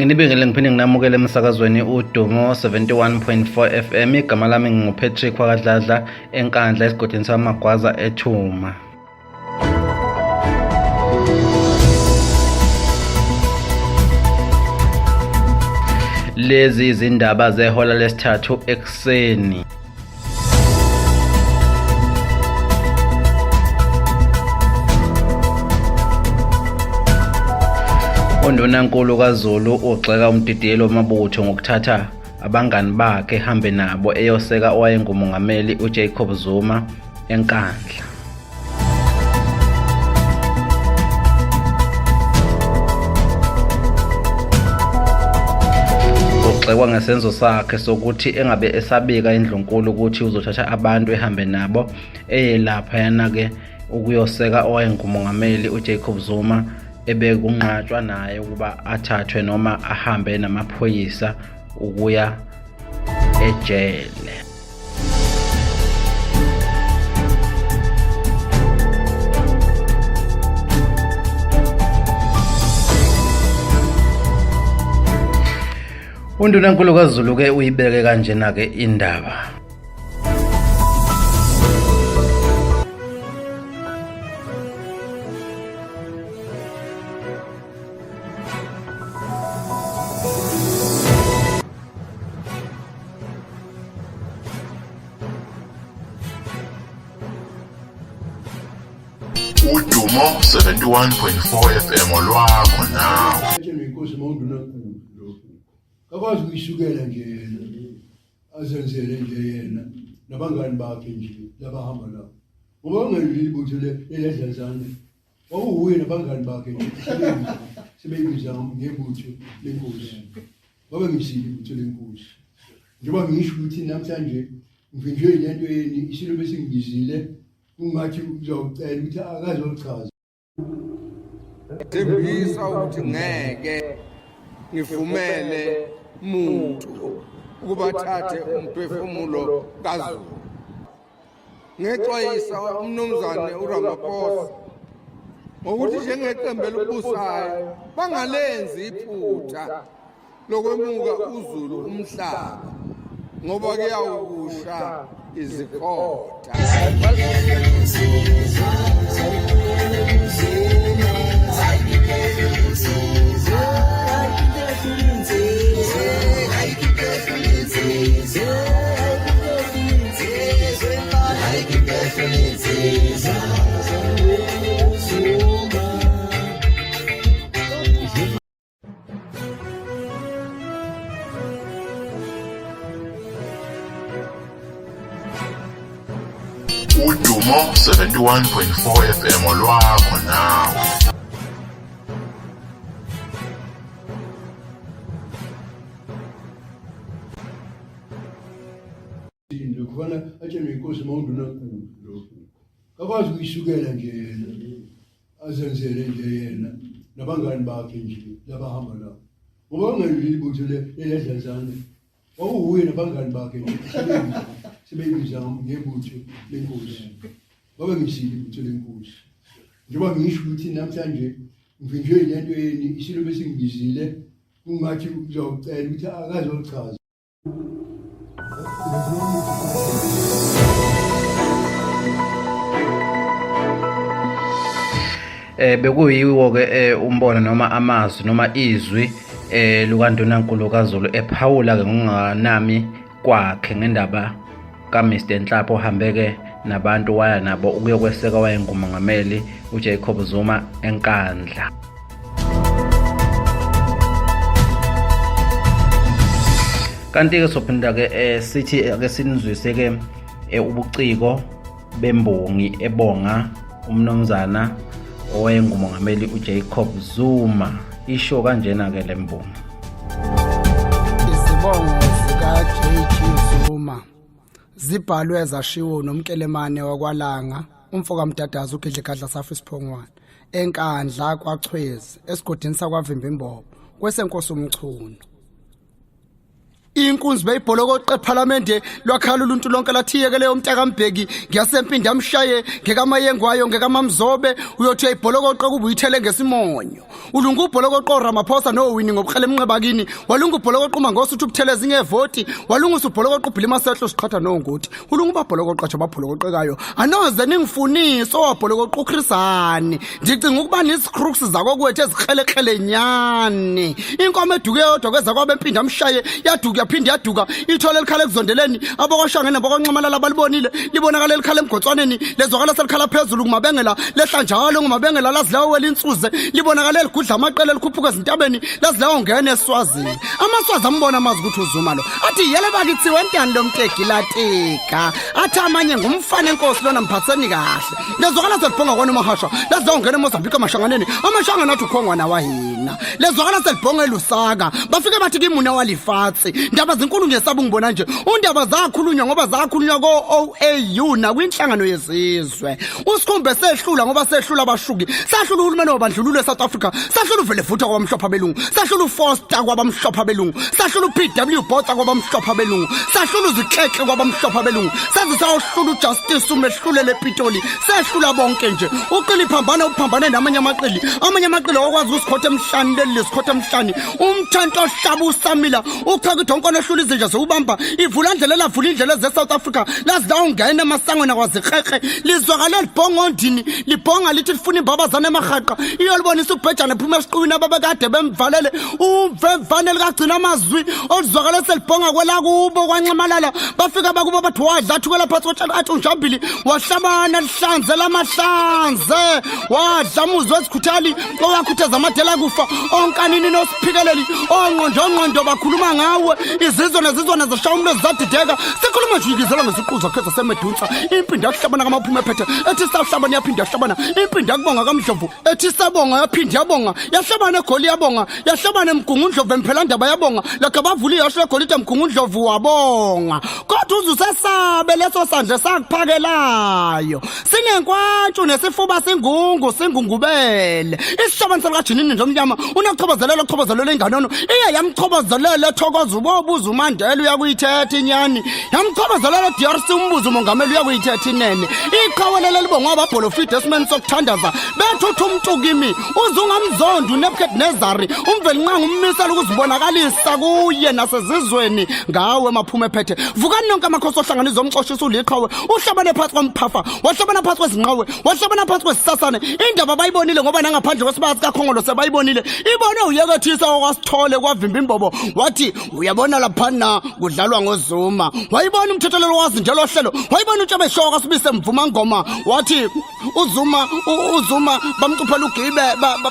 Nginibingelela ngiphinde nginamukele emsakazweni uDumo 71.4 FM. Igama lami nginguPatrick wakadladla enkandla esigodini samagwaza eThuma. Lezi izindaba zehola lesithathu ekseni. UNdunankulu kaZulu ugxeka umdidiyeli wamabutho ngokuthatha abangani bakhe ehambe nabo eyoseka owayengumongameli uJacob Zuma enkandla. Ugxekwa ngesenzo sakhe sokuthi engabe esabika indlunkulu ukuthi uzothatha abantu ehambe nabo eyelapha yana-ke ukuyoseka owayengumongameli uJacob Zuma ebekunqatshwa naye ukuba athathwe noma ahambe namaphoyisa ukuya ejele. UNdunankulu kaZulu ke uyibeke kanjena ke indaba. uDumo 71.4 FM olwakho nawe. Inkosi mawundunankulu lokhu. Akwazi ukuyisukela nje yena. Azenzele nje yena nabangani bakhe nje labahamba lapho. Ngoba ngeli ibutho leledlazane. Wawuye nabangani bakhe nje sebeyibiza ngebutho lenkosi. Ngoba ngisile ibutho lenkosi. Njengoba ngisho ukuthi namhlanje ngivinjwe lento yeni isilo besingibizile ungathi uzocela ukuthi akazochaza. Thembisa ukuthi ngeke ngivumele umuntu ukuba thathe umphefumulo kaZulu. Ngexwayisa umnumzane uRamaphosa ngokuthi njengeqembu elibusayo bangalenzi iphutha lokwemuka uZulu umhlaba ngoba kuyawukusha izikhotha. uDumo 71.4 FM olwakho nawe. Lokufana atshele inkosi mawundunankulu lokhu. Akwazi ukuyisukela nje yena. Azenzele nje yena nabangani bakhe nje labahamba lapho. Ngoba ngeli ibutho leledlazane. Wawuye nabangani bakhe nje sebeyibiza ngebutho lenkosi. Ngoba ngisile ibutho lenkosi. Njengoba ngisho ukuthi namhlanje ngivinjwe lento yeni isilo besingibizile ungathi uzocela ukuthi akazochaza. Bekuyiwo ke umbono noma amazwi noma izwi lukaNdunankulu kaZulu ephawula ke ngokunganami kwakhe ngendaba kaMr Nhlapho ohambeke nabantu waya nabo ukuyokweseka wayengumongameli uJacob Zuma enkandla. Kanti ke sophinda ke sithi ake sinizwise ke ubuciko bembongi ebonga umnomzana owayengumongameli uJacob Zuma. Isho kanjena ke lembongi. Izibongo zikaJG Zuma zibhalwe zashiwo nomkelemane wakwaLanga umfoka Mdadaza uGidlekadla safu isiphongwana enkandla kwaChwezi esigodini sakwaVimba Imbobo kwesenkosi umchuno. inkunzi beyibholokoqe eParliament lwakhala uluntu lonke lathiyekele umntaka Mbeki ngiyasempinda amshaye ngekamaYengwayo ngekamamzobe uyothi ayibholokoqe kuba uyithele ngesimonyo ulungu ubholokoqe Ramaphosa no Winnie ngobukhele emnqebakini walungu ubholokoqe uMangosi uthi ubuthelezi ngevoti walungu usubholokoqe uBhilima Sehlo siqhatha nongoti ulungu babholokoqe athi babholokoqekayo anoze ningifuniso wabholokoqe uChrisani ndicinga ukuba nisicrooks zako kwethu ezikhelekhele nyani inkomo eduke yodwa kweza kwabempinda amshaye yaduka yaphinde yaduka ithole likhale ekuzondeleni abokwashanga nabokwanxamalala balibonile libonakala likhale emgotswaneni lezwakala selikhala phezulu kumabengela lehla njalo ngumabengela lazilawo welinsuze libonakala ligudla amaqele likhuphuka ezintabeni lazilawo ngene eSwazini amaswazi ambona amazi ukuthi uZuma lo athi yele bakithi wentani lo mtegilatika athi amanye ngumfana enkosi lona mphatseni kahle lezwakala selibhonga kwana umahasha lazilawo ngene eMozambique amashanganeni amashanga nathi ukhongwa nawahina lezwakala selibhonga eLusaka bafike bathi kimuna walifatsi ndaba zinkulu ngesaba ngibona nje undaba zakhulunywa ngoba zakhulunywa ko-OAU nakwinhlangano yezizwe usikhumbe sehlula ngoba sehlula abashuki sahlula uhulumeni wabandlululo eSouth Africa sahlula uvele vutha kwabamhlophe belungu sahlula uFoster kwabamhlophe belungu sahlula uPW Botha kwabamhlophe belungu sahlula uZikhekhe kwabamhlophe belungu sazisawuhlula uJustice umehlule lePitoli sehlula bonke nje uqili phambana uphambane namanye amaqili okwazi usikhotha emhlani lesikhotha emhlani umthanto ohlaba uSamila ukhaka idonkono ehlula izinja zobamba ivula indlela lavula indlela zeSouth Africa lazidawo ngene emasangweni akwaZikhekhe lizwakala libhonga ondini libhonga lithi lifuna imbabazana emahaqa iyolibonisa ubhejana ephuma esiqwini ababekade bemvalele uvemvane likagcina amazwi olizwakala selibhonga kwela kubo kwanxamalala bafika bakubo bathi wadla thukela phansi kotshani athi unjambili wahlabana lihlanze lamahlanze wadla muzwe ezikhuthali owakhuthaza amadela kufa onkanini nosiphikeleli ongqondo bakhuluma ngawe izizwe nezizwana zishaya umlo zadideka sikhuluma nje ikizela ngesiquza kheza semedunsa impinda yahlabana kamaphume phethe ethi sahlabana yaphinda yahlabana impinda yakubonga kamdlovu ethi sabonga yaphinda yabonga yahlabana egoli yabonga yahlabana emgungundlovu emphela ndaba yabonga lakhe bavula iyasho legolide emgungundlovu wabonga kodwa uzusesabe leso sandle sakuphakelayo sinenkwantshu nesifuba singungubele isihlabana selakajinini nje omnyama unokuchobozelela inganono iye yamchobozelela ethokoza ubobuza uMandela uyakuyithetha inyani yamchobozelela DRC umbuzo umongameli uyakuyithetha inene iqhawelele libonga ababholofide esimeni sokuthandaza bethutha umtukimi uzungamzondo uNebukadnezari umvelinqanga ummisela ukuzibonakalisa kuye nasezizweni ngawe maphume phethe vukani nonke amakhosi ohlanganizo omxoshisa uliqhawe uhlabane phansi kwamphafa wahlabana phansi kwezinqawe wahlabana phansi kwesisasane indaba bayibonile ngoba nangaphandle kwesibazi kakhongolo sebayibonile ibone uyekethisa okwasithole kwavimba imbobo wathi uyabona laphana kudlalwa ngoZuma wayibona umthethelelo wazi njalo ohlelo wayibona utshabe shoka kasibise mvuma ngoma wathi uZuma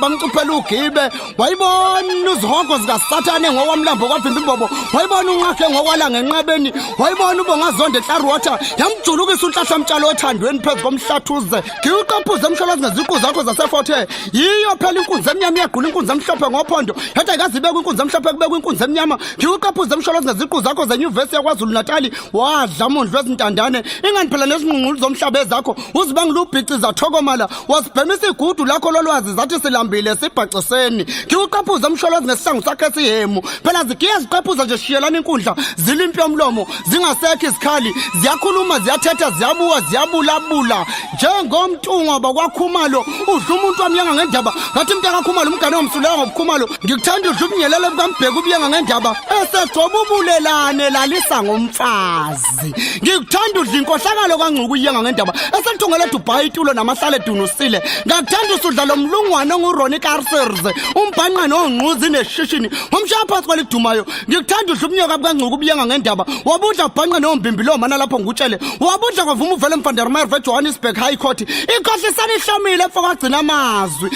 bamcuphela ugibe wayibona uzihoko zikaSathane ngokwamlambo kwavimba imbobo wayibona unqakhe ngokwala ngenqabeni wayibona ubongazonde eClearwater yamjulukisa unhlahla mtshalo othandweni phezu komhlathuze ngiuqaphuze emsholazi ngeziqu zakho zasefothe yiyo phela inkunzi emnyama iyagqula inkunzi emhlophe ngophondo hetha ikazibeka inkunzi emhlophe kubeka inkunzi emnyama ngiuqaphuze emsholazi ngeziqu zakho zenyuvesi yaKwaZulu Natal wadla amondlo ezintandane ingani phela nezinqunqulu zomhlaba ezakho uzibangula ubhiciza thokomala wasibhemisa igudu lakho lolwazi zathi silambile sibhaciseni ngiuqaphuze emsholazi ngesihlangu sakhe esihemu phela zigiye ziqaphuza nje shiyelana inkundla zilimpi yomlomo zingasekho izikhali ziyakhuluma ziyathetha ziyabuwa ziyabulabula njengomntungwa bakwaKhumalo udla umuntu wamyanga ngendaba ngathi mntakaKhumalo umngane womsuleka ngobukhumalo ngikuthanda udla ubunyelele bukaMbheki ubuyanga ngendaba esegcoba ubulelane lalisa ngomfazi ngikuthanda udla inkohlakalo kaNgcuku uyanga ngendaba eselithungele Dubai itulo namahlale edunusile ngakuthanda usudla lo mlungwane onguRonnie Carcers umbhanqa nongquzi neshishini umshaya phansi kwalidumayo ngikuthanda udla ubunyoka bukaNgcuku ubuyanga ngendaba wabudla bhanqa nombimbi lo mana lapho ngutshele wabudla kwavuma uvele mfandermeyer veJohannesburg High Court ikhohlisana ihlomile efaka gcina amazwi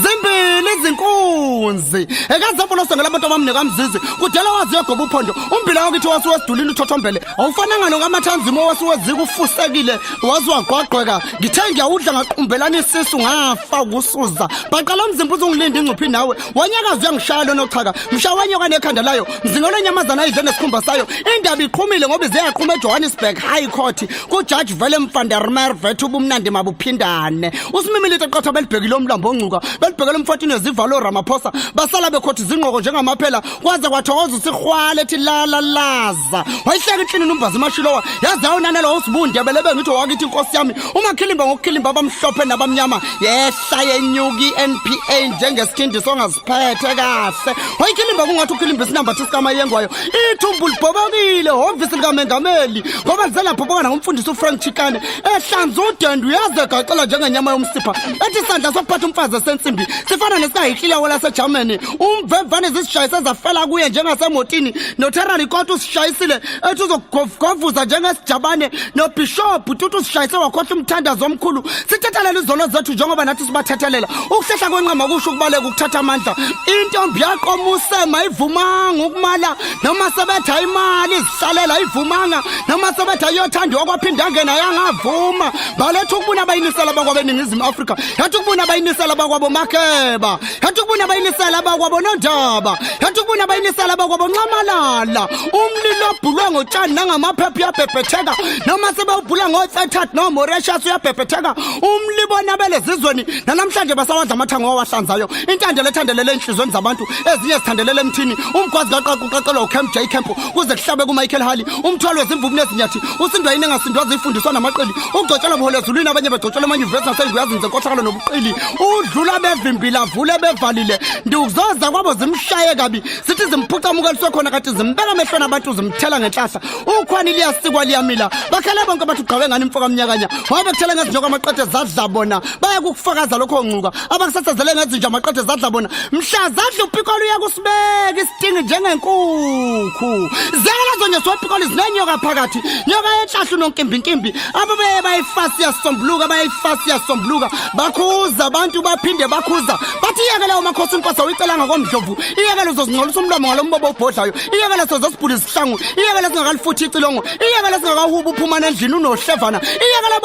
zimbili izinkunzi ekazapho sengela abantu abamne kamzizi kudala wazi yagoba uphondo umbila wakithi wasuwesidulini uthothombele awufananga nokamathanzimo wasuwezika ufusekile wazwagwagqweka ngithe ngiyawudla ngaqumbelana isisu ngafa ukusuza baqala umzimba uzongilinde ingcuphi nawe wanyakaza uyangishaya lo nochaka mshawanyoka nekhanda layo mzingolo nyamazana ayidle nesikhumba sayo indaba iqhumile ngoba izeyaqhuma eJohannesburg High Court kuJudge Willem van der Merwe ubumnandi mabuphindane usimimilite qotha belibhekile omlambo oncuka belibhekele umfotini ezivalo Ramaphosa basala bekhothi zingqoko njengamaphela kwaze kwathokoza usihwale ethi laza wayihleka inhlini numbazi mashilowa yazi awunanelo usibunde belebe ngithi wakithi inkosi yami umakhilimba ngokukhilimba abamhlophe nabamnyama yehla yenyuki NPA njengesithindi songaziphethe kahle wayikhilimba kungathi ukhilimba isinamba sikama yengwayo ithumbu libhobokile obviously likamengameli ngoba lizela bhobokana ngumfundisi uFrank Chikane ehlanza udende uyaze gacela njengenyama yomsipha ethi isandla sokuphatha umfazi esensimbi sifana nesayihliya wala seGermany umvevane zisishayisa zafela kuye njengasemotini noTerry Court usishayisile ethi uzogovuza njengesijabane noBishop uthi usishayise wakhohle umthandazo omkhulu sithethelele izono zethu njengoba nathi sibathethelela ukuhlehla kwenqama kusho ukubaleka ukuthatha amandla intombi yaqomuse mayivumanga ukumala noma sebetha imali isihlalela ivumanga noma sebetha yothanda okwaphinda ngena yangavuma balethu ukubuna bayinisela abakwabo eNingizimu Afrika yathi ukubuna bayinisela abakwabo Makeba yathi ukubuna bayinisela abakwabo Nondaba yathi ukubuna bayinisela abakwabo Nxamalala umlilo obhulwe ngotshani nangamaphepha yabhebhetheka noma sebewubhula ngoThethat no Mauritius uyabhebhetheka umlibona belezizweni namhlanje basawadla amathango owahlanzayo intandelo ethandelele enhlizweni zabantu ezinye zithandelele emthini umgwazi kaqaqaqaqelo uCamp J Camp kuze kuhlabe kuMichael Hali umthwalo wezimvubu nezinyathi usindwa yini engasindwa zifundiswa namaqeli ugcotshela bohole ezulwini abanye begcotshela amanyuvesi nasengiyazi nzenkohlakalo nobuqili udlula bevimbila vule bevalile ndikuzoza kwabo zimshaye kabi sithi zimphucamukeliswe khona kati zimbeka emehlweni abantu zimthela ngenhlahla ukhwani liyasikwa liyamila bakhele bonke bathi ugqawe ngani imfoka mnyakanya wabe kuthele ngezinyoka amaqethe zadla bona baya kukufakaza lokho oncuka abakusasazele ngezinja amaqethe zadla bona mhla zadla upikolo uyakusibeka isidingi njengenkukhu zela zonye sopikolo zinenyoka phakathi nyoka yenhlahla nonkimbinkimbi ababe bayifasi yasombuluka bayifasi yasombuluka bakhuza abantu baphinde bakhuza bathi iyekele umakhosi inkosi uyicela ngakomdlovu iyekele uzozingcolisa umlomo ngalombobo obhodlayo iyekele sozosibhula isihlangu iyekele singakalifuthi icilongo iyekele singakahuba uphumana endlini unohlevana iyekele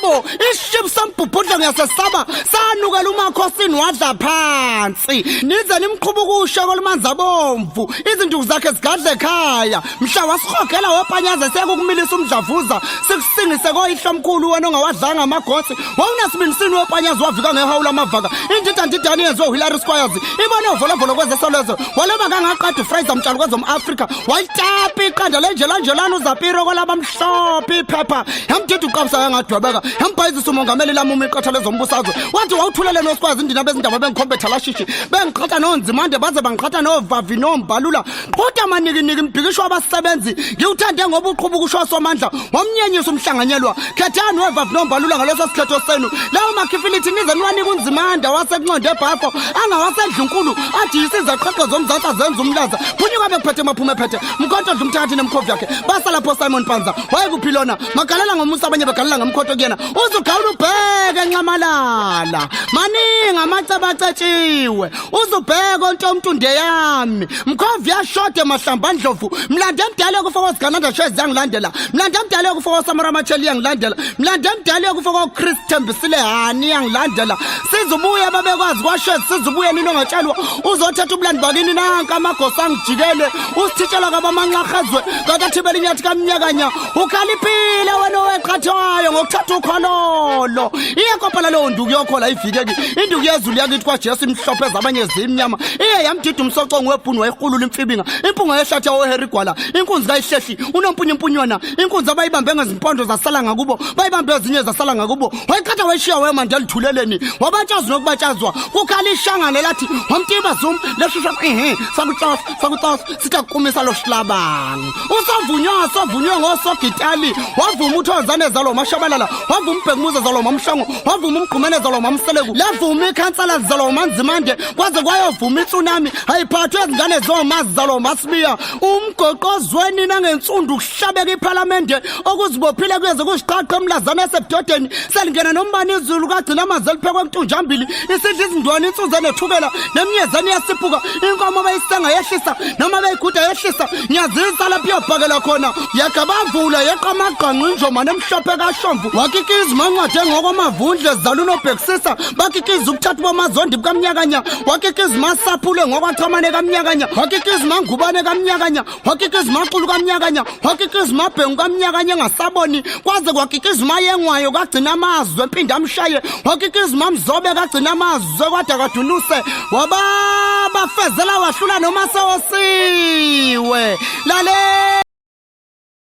bo ishibu sambhubhudla ngiyasesaba sanukela umakhosini wadla phansi nize nimqhubukusho kolumanzi abomvu izinduku zakhe zigadle ekhaya mhla wasihogela wepanyaze sekukumilisa umdlavuza sikusingise koyihlomkhulu wena ongawadlanga amagotsi wawunasibinisini wepanyaze wavika ngehawula amavaka indida ndidani yenziwe uHillary Squires ibone uvolovolo kwezesolezo waloba kangaqeda uFraser mtshalo kwezomAfrika wayitapa iqanda lenjelanjelana uzapiro kwalabamhlophe iphepha yamdida uqabisa yangadwebeka yambhayizisa umongameli lamuma iqatha lezombusazwe wathi wawuthulele noSquires indina bezindaba bengikhombe thalashishi bengiqhatha nonzimande baze bangiqhatha novavi nombalula kodwa manikiniki imbhikisho abasebenzi ngiwuthande ngoba uqhubukusho somandla wamnyenyisa umhlanganyelwa khethani wevavi nombalula ngaleso sikhetho senu lawo makhifilithi nize niwanika unzimanda wasekunqonde ebhafo angawasedlunkulu athi isizaqhaqho zomzantsi azenza umlaza phunyuka bekuphethe maphume phethe mkhonto dlu mthakathi nemkhovu yakhe basa lapho Simon Panza wayekuphilona magalela ngomusa abanye begalela ngemkhonto kuyena uzugawula ubheke Nxamalala maningi amaceba acetshiwe uzubheka ontomtunde yami mkhovu yashode mahlamba ndlovu mlande emdala yokufaka zigananda shezi yangilandela mlande emdala yokufaka Samara Macheli yangilandela mlande emdala yokufaka Chris Thembisile hani yangilandela sizubuye babekwazi kwashezi sizubuye nini ongatshalwa uzothatha ubulandi bakini nanka amagosa angijikele usithitshela kabamanxahazwe kakathi belinyathi kamnyakanya ukhaliphile wena weqhathayo ngokuthatha ukhololo iyakophala leyo nduku yokhola ivikeki induku yezulu yakithi kwaJesu imhlophe zabanye zimnyama iye yamdida umsoco ngwebhunu wayikhulula imfibinga impunga yehlathi yawoHerry Gwala inkunzi kayihlehli unompunyimpunywana inkunzi abayibambe ngezimpondo zasala ngakubo bayibambe ezinye zasala ngakubo wayiqhatha wayishiya wemandela thuleleni wabatshazi nokubatshazwa kukhala ishangane lathi wamtiba zum leshisha sakutsasa sitakumisa lo sihlabani usavunywa ngosogitali wavuma uthozane zalo mashabalala wavuma umbhekumuze zalo mamhlango wavuma umgqumene zalo mamseleku lavuma ikhansala zalo manzimande kwaze kwayovuma itsunami ayiphathwe ezingane zomazi zalo masibiya umgoqozweni nangensundu kuhlabeka iParliament okuzibophile kuyeze kusiqhaqha emlazana esebudodeni selingena nombani izulu kagcina amanzi eliphekwe ntunjambili isidla izindwana insuzane nethukela nemnyezane yasiphuka inkomo bayisenga yehlisa noma bayiguda yehlisa nyazisa lapho yobhakela khona yakabavula yeqa amagqangqinjoma nemhlophe kaShomvu wakikiza mancwade ngokwamavundle zaluno bhekisisa bakikiza ukuthatha bamazondi bukamnyakanya wakikiza masaphule ngokwathamane kamnyakanya wakikiza mangubane kamnyakanya wakikiza maqulu kamnyakanya wakikiza mabhengu kamnyakanya engasaboni kwaze kwakikiza mayengwayo kagcina amazwe empinda amshaye wakikiza mamzobe kagcina amazwe kwada kadunuse wababafezela wahlula noma sewosiwe lale